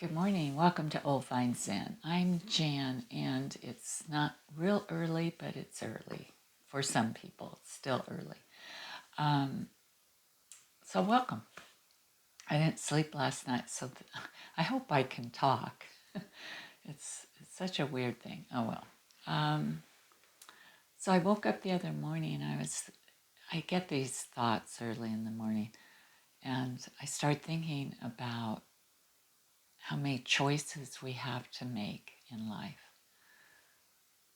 Good morning. Welcome to Old Fine Zen. I'm Jan, and it's not real early, but it's early. For some people, it's still early. So welcome. I didn't sleep last night, so I hope I can talk. It's such a weird thing. Oh well. So I woke up the other morning. I get these thoughts early in the morning, and I start thinking about how many choices we have to make in life.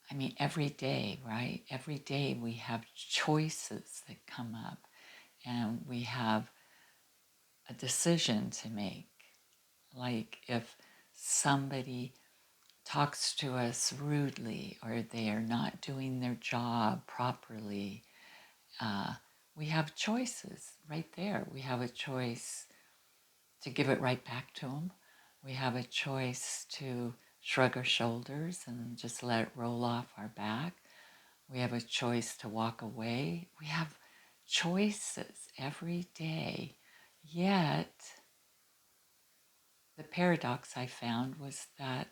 I mean, every day, right? Every day we have choices that come up, and we have a decision to make. Like if somebody talks to us rudely or they are not doing their job properly, we have choices right there. We have a choice to give it right back to them. We have a choice to shrug our shoulders and just let it roll off our back. We have a choice to walk away. We have choices every day. Yet, the paradox I found was that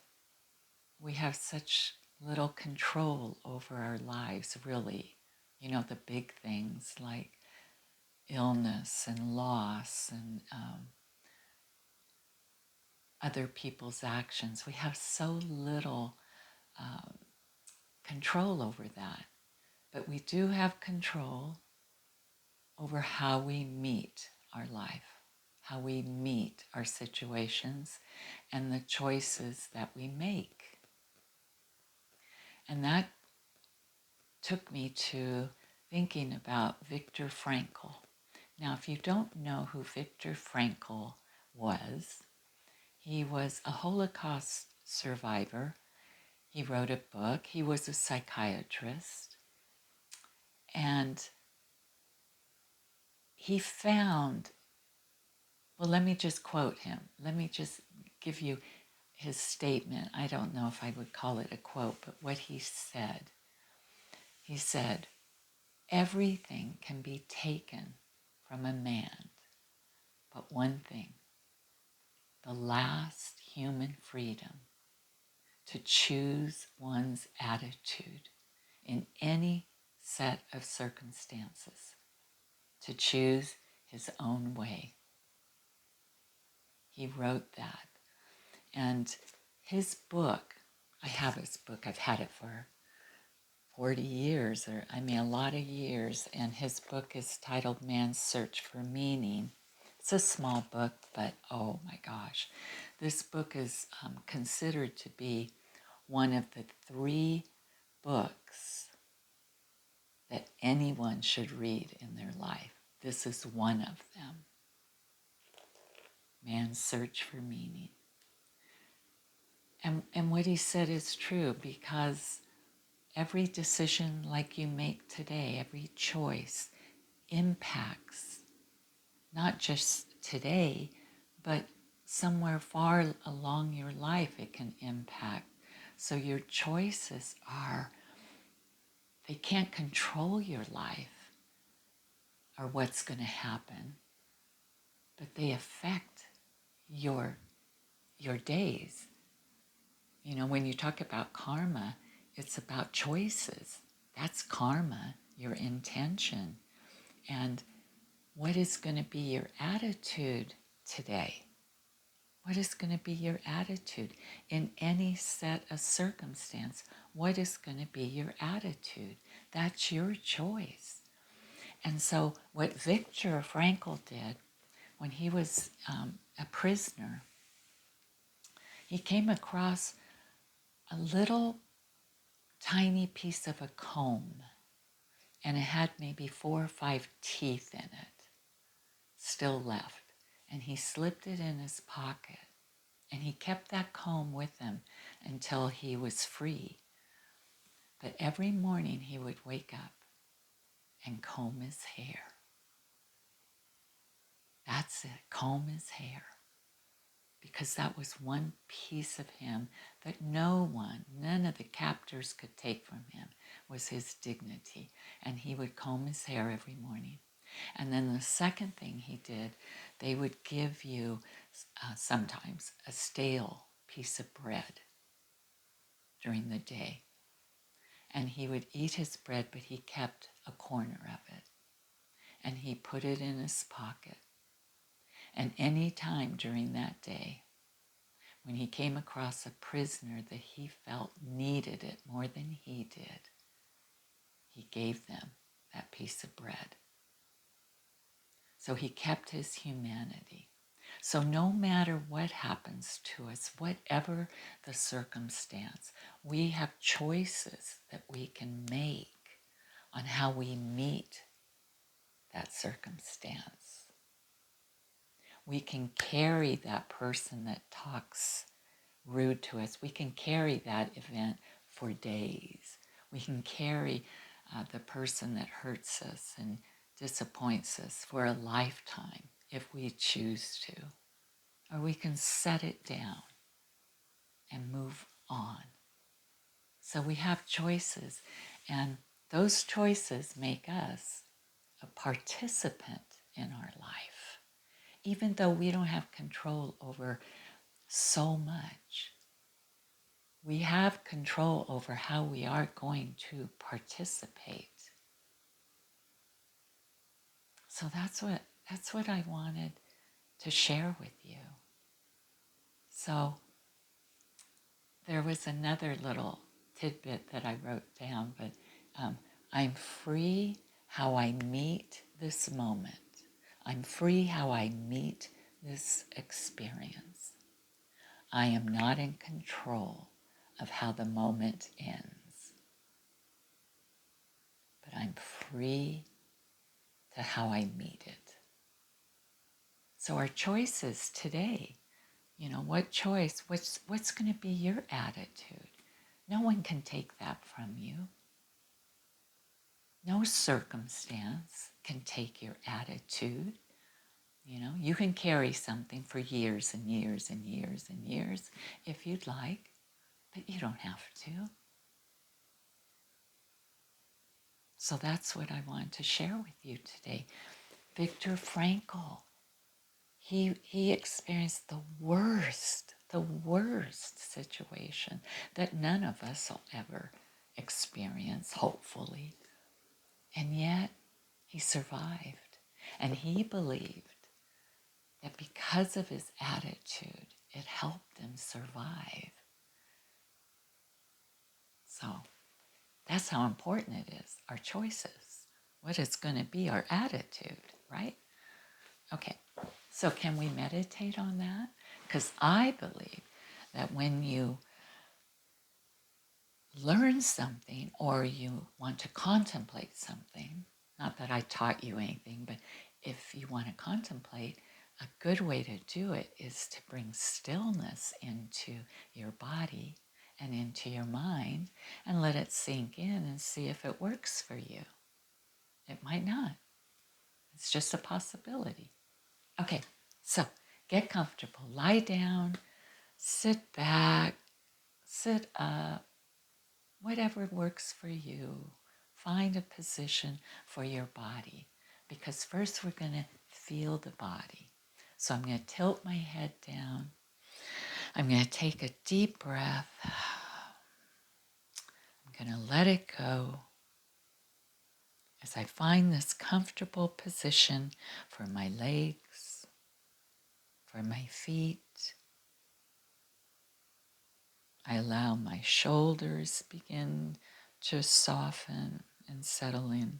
we have such little control over our lives, really. You know, the big things like illness and loss and other people's actions. We have so little control over that. But we do have control over how we meet our life, how we meet our situations, and the choices that we make. And that took me to thinking about Viktor Frankl. Now, if you don't know who Viktor Frankl was, he was a Holocaust survivor. He wrote a book. He was a psychiatrist. And he found, well, let me just quote him. Let me just give you his statement. I don't know if I would call it a quote, but what he said. He said, everything can be taken from a man, but one thing, the last human freedom to choose one's attitude in any set of circumstances, to choose his own way. He wrote that. And his book, I have his book, I've had it for 40 years, a lot of years, and his book is titled Man's Search for Meaning. It's a small book, but oh my gosh. This book is considered to be one of the 3 books that anyone should read in their life. This is one of them. Man's Search for Meaning. And what he said is true, because every decision like you make today, every choice impacts not just today, but somewhere far along your life it can impact. So your choices they can't control your life or what's going to happen, but they affect your days. You know, when you talk about karma, it's about choices. That's karma, your intention. And what is going to be your attitude today? What is going to be your attitude in any set of circumstance? What is going to be your attitude? That's your choice. And so what Viktor Frankl did when he was a prisoner, he came across a little tiny piece of a comb, and it had maybe 4 or 5 teeth in it still left. And he slipped it in his pocket, and he kept that comb with him until he was free. But every morning he would wake up and comb his hair. That's it, comb his hair. Because that was one piece of him that none of the captors could take from him, was his dignity. And he would comb his hair every morning. And then the second thing he did, they would give you sometimes a stale piece of bread during the day. And he would eat his bread, but he kept a corner of it. And he put it in his pocket. And any time during that day, when he came across a prisoner that he felt needed it more than he did, he gave them that piece of bread. So he kept his humanity. So no matter what happens to us, whatever the circumstance, we have choices that we can make on how we meet that circumstance. We can carry that person that talks rude to us. We can carry that event for days. We can carry the person that hurts us and disappoints us for a lifetime if we choose to. Or we can set it down and move on. So we have choices, and those choices make us a participant in our life, even though we don't have control over so much. We have control over how we are going to participate. So that's what I wanted to share with you. So there was another little tidbit that I wrote down, but I'm free how I meet this moment. I'm free how I meet this experience. I am not in control of how the moment ends, but I'm free to how I meet it. So our choices today, what choice, what's going to be your attitude? No one can take that from you. No circumstance can take your attitude. You can carry something for years and years and years and years if you'd like, but you don't have to. So that's what I want to share with you today. Viktor Frankl, he experienced the worst situation that none of us will ever experience, hopefully. And yet he survived. And he believed that because of his attitude, it helped him survive. So that's how important it is, our choices. What is going to be our attitude, right? Okay, so can we meditate on that? Because I believe that when you learn something or you want to contemplate something, not that I taught you anything, but if you want to contemplate, a good way to do it is to bring stillness into your body and into your mind and let it sink in and see if it works for you. It might not. It's just a possibility. Okay, so get comfortable. Lie down, sit back, sit up, whatever works for you. Find a position for your body, because first we're going to feel the body. So I'm going to tilt my head down. I'm going to take a deep breath. I'm going to let it go as I find this comfortable position for my legs, for my feet. I allow my shoulders begin to soften and settle in.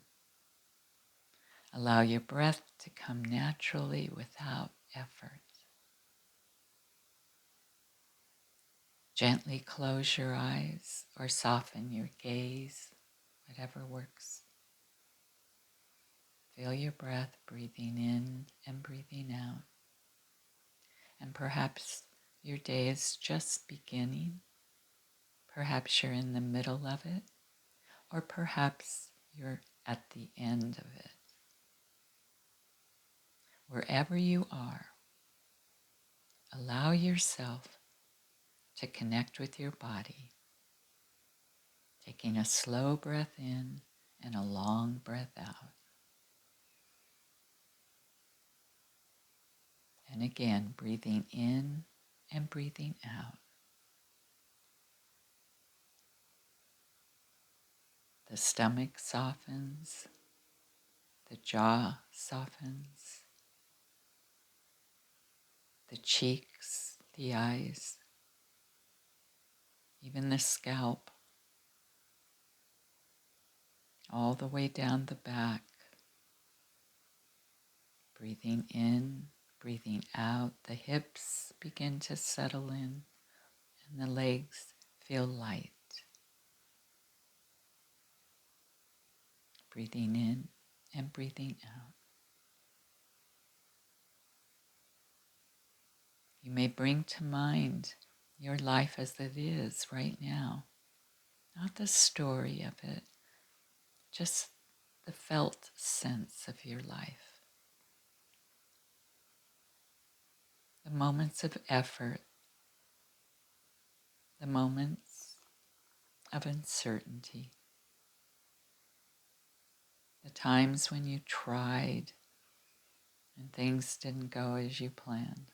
Allow your breath to come naturally without effort. Gently close your eyes or soften your gaze, whatever works. Feel your breath breathing in and breathing out. And perhaps your day is just beginning. Perhaps you're in the middle of it, or perhaps you're at the end of it. Wherever you are, allow yourself to connect with your body, taking a slow breath in and a long breath out. And again, breathing in and breathing out. The stomach softens, the jaw softens, the cheeks, the eyes, even the scalp, all the way down the back. Breathing in, breathing out, the hips begin to settle in and the legs feel light. Breathing in and breathing out. You may bring to mind your life as it is right now, not the story of it, just the felt sense of your life. The moments of effort, the moments of uncertainty, the times when you tried and things didn't go as you planned.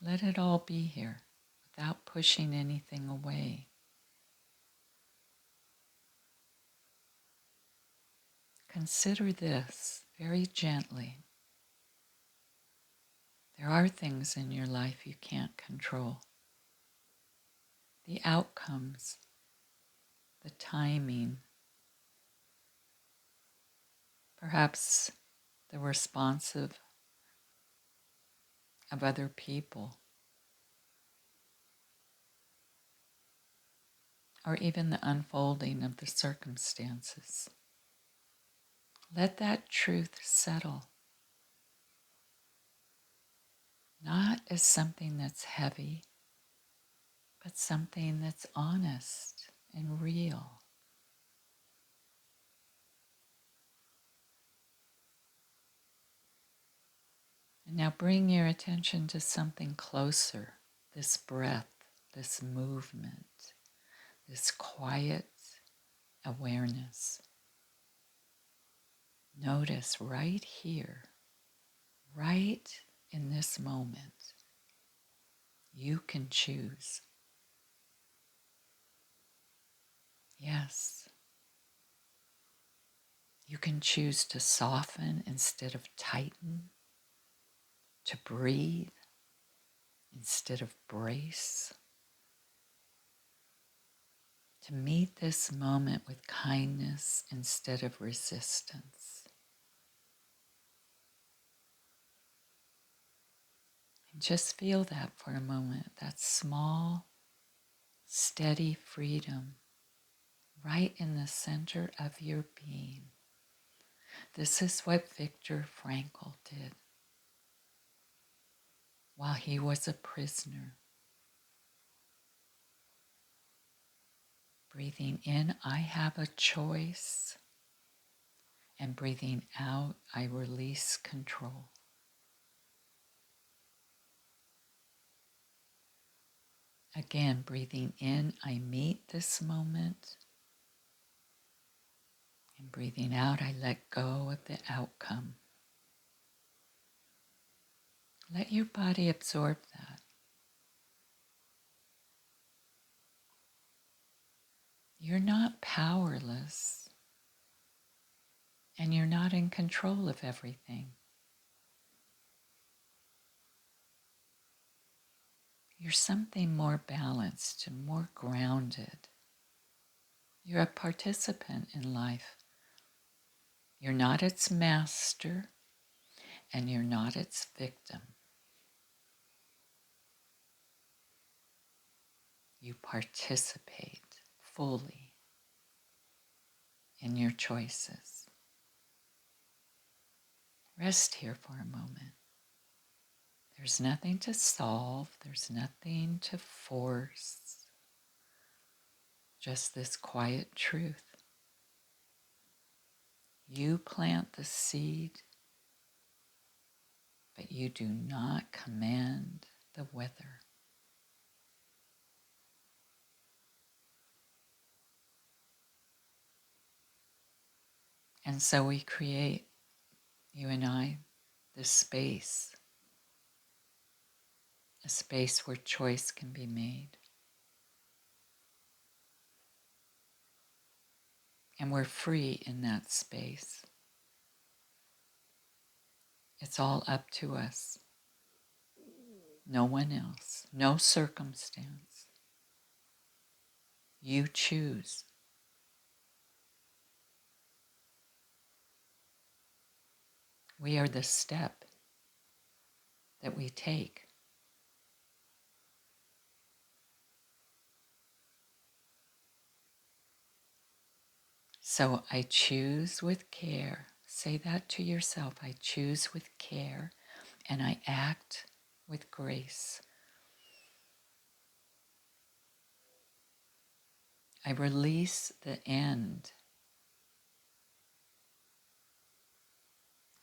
Let it all be here without pushing anything away. Consider this very gently. There are things in your life you can't control. The outcomes, the timing, perhaps the response of other people, or even the unfolding of the circumstances. Let that truth settle, not as something that's heavy, but something that's honest and real. And now bring your attention to something closer, this breath, this movement, this quiet awareness. Notice right here, right in this moment, you can choose. Yes, you can choose to soften instead of tighten, to breathe instead of brace, to meet this moment with kindness instead of resistance. And just feel that for a moment, that small, steady freedom right in the center of your being. This is what Viktor Frankl did while he was a prisoner. Breathing in, I have a choice. And breathing out, I release control. Again, breathing in, I meet this moment. And breathing out, I let go of the outcome. Let your body absorb that. You're not powerless, and you're not in control of everything. You're something more balanced and more grounded. You're a participant in life. You're not its master, and you're not its victim. You participate fully in your choices. Rest here for a moment. There's nothing to solve, there's nothing to force, just this quiet truth. You plant the seed, but you do not command the weather. And so we create, you and I, the space, a space where choice can be made. And we're free in that space. It's all up to us. No one else, no circumstance. You choose. We are the step that we take. So I choose with care. Say that to yourself. I choose with care and I act with grace. I release the end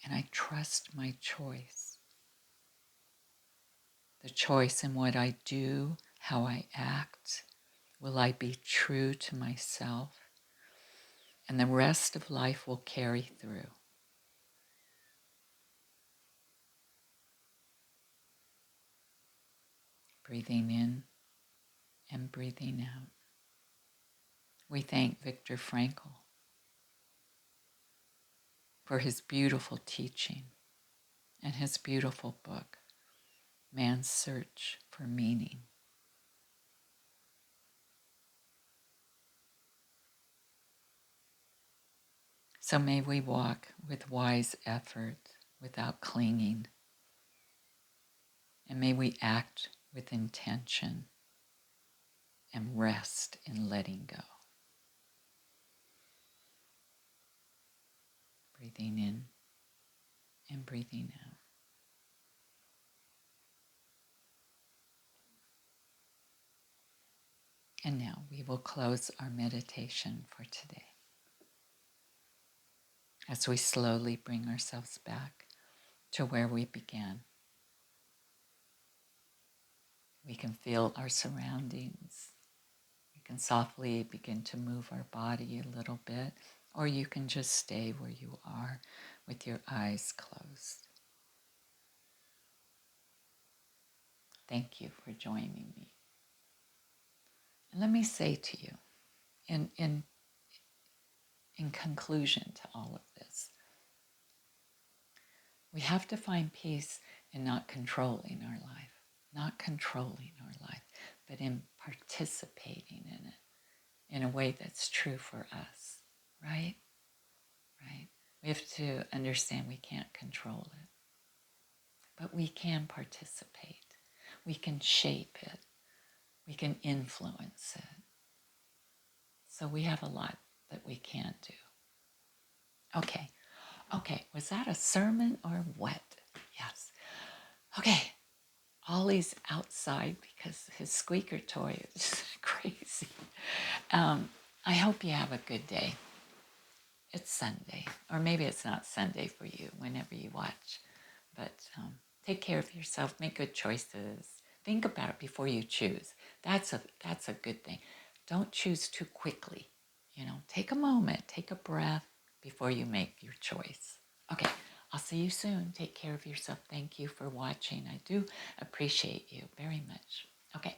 and I trust my choice. The choice in what I do, how I act. Will I be true to myself? And the rest of life will carry through. Breathing in and breathing out. We thank Viktor Frankl for his beautiful teaching and his beautiful book, Man's Search for Meaning. So may we walk with wise effort without clinging, and may we act with intention and rest in letting go. Breathing in and breathing out. And now we will close our meditation for today as we slowly bring ourselves back to where we began. We can feel our surroundings. We can softly begin to move our body a little bit, or you can just stay where you are with your eyes closed. Thank you for joining me. And let me say to you, in conclusion to all of this, we have to find peace in not controlling our life, but in participating in it in a way that's true for us, right? Right? We have to understand we can't control it, but we can participate. We can shape it. We can influence it. So we have a lot that we can do. Okay, was that a sermon or what? Yes. Okay, Ollie's outside because his squeaker toy is crazy. I hope you have a good day. It's Sunday, or maybe it's not Sunday for you whenever you watch. But take care of yourself, make good choices. Think about it before you choose. That's a good thing. Don't choose too quickly. Take a moment, take a breath before you make your choice. Okay, I'll see you soon. Take care of yourself. Thank you for watching. I do appreciate you very much. Okay.